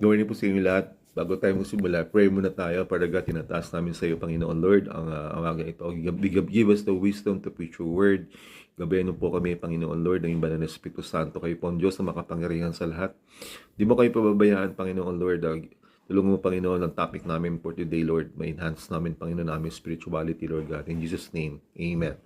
Gawin niyo po sa inyo lahat. Bago tayo magsimula, pray muna tayo. Para God, tinataas namin sa iyo, Panginoon Lord, ang amaga ito. Give us the wisdom to preach your word. Gabayan po kami, Panginoon Lord, ng Banal na Espiritu Santo. Kayo po ang Diyos na makapangyarihan sa lahat. Di mo kayo pababayaan, Panginoon Lord. Tulungan mo, Panginoon, ang topic namin for today, Lord. Ma-enhance namin, Panginoon, namin spirituality, Lord God. In Jesus' name, Amen.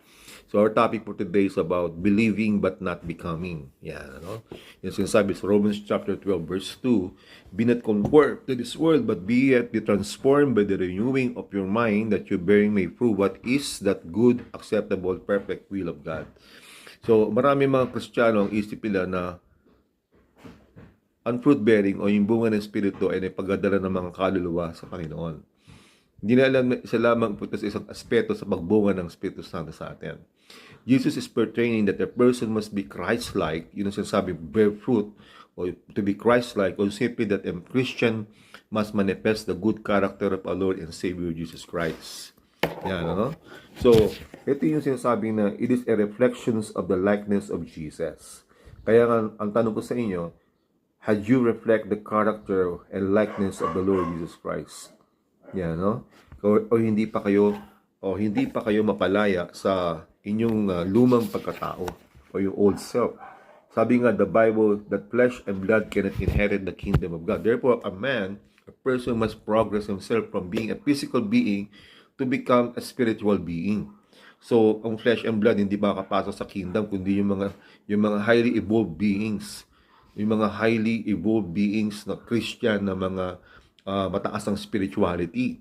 So our topic for today is about believing but not becoming. Yan, ano? Yung sinasabi sa Romans chapter 12 verse 2, be not conformed to this world, but be yet be transformed by the renewing of your mind, that your bearing may prove what is that good, acceptable, perfect will of God. So marami mga Kristiyano ang isip nila na ang fruit bearing o yung bunga ng Espiritu ay naipagadala ng mga kaluluwa sa Panginoon. Hindi na alam na isa lamang po ito sa isang aspeto sa pagbunga ng Espiritu Santo sa atin. Jesus is portraying that a person must be Christ-like, yun ang sinasabi, bear fruit, or to be Christ-like, or simply that a Christian must manifest the good character of our Lord and Savior Jesus Christ. Yan, ano? So, ito yung sinasabi na it is a reflection of the likeness of Jesus. Kaya nga, ang tanong ko sa inyo, had you reflect the character and likeness of the Lord Jesus Christ? Yan, no? O hindi pa kayo mapalaya sa inyong lumang pagkatao o yung old self. Sabi nga the Bible that flesh and blood cannot inherit the kingdom of God. Therefore, a person must progress himself from being a physical being to become a spiritual being. So, ang flesh and blood hindi makakapasok sa kingdom kundi yung mga highly evolved beings. Yung mga highly evolved beings na Christian na mga mataas ang spirituality.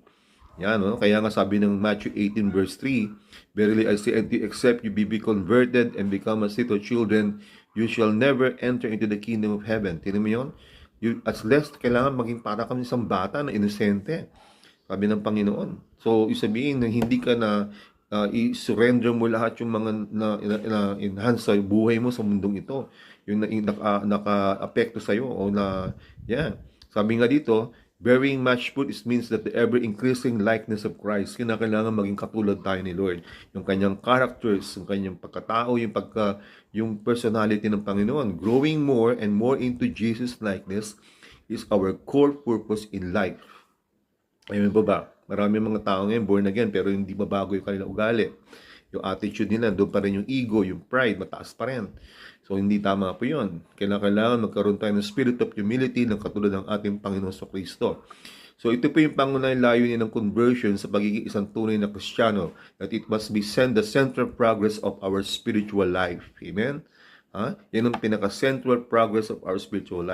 Yan, no? Kaya nga sabi ng Matthew 18 verse 3, verily I say unto you, except you be converted and become as little children, you shall never enter into the kingdom of heaven. Tingnan mo yun? As less, kailangan maging para kami isang bata na inosente. Sabi ng Panginoon. So, isabihin na hindi ka na i-surrender mo lahat yung mga na-enhance sa buhay mo sa mundong ito. Yung naka-apekto sa'yo o na, yan. Sabi nga dito, bearing much fruit means that the ever-increasing likeness of Christ. Kailangan maging katulad tayo ni Lord. Yung kanyang characters, yung kanyang pagkatao, yung personality ng Panginoon. Growing more and more into Jesus' likeness is our core purpose in life. Ayun ba? Marami mga tao ngayon born again pero hindi mabago yung kanilang ugali. Yung attitude nila, doon pa rin yung ego, yung pride, mataas pa rin. So, hindi tama po yun. Kailangan magkaroon tayo ng spirit of humility ng katulad ng ating Panginoon sa Kristo. So, ito po yung pangunahing layunin ng conversion sa pagiging isang tunay na Kristiyano, that it must be the central progress of our spiritual life. Amen? Yan ang pinaka-central progress of our spiritual life.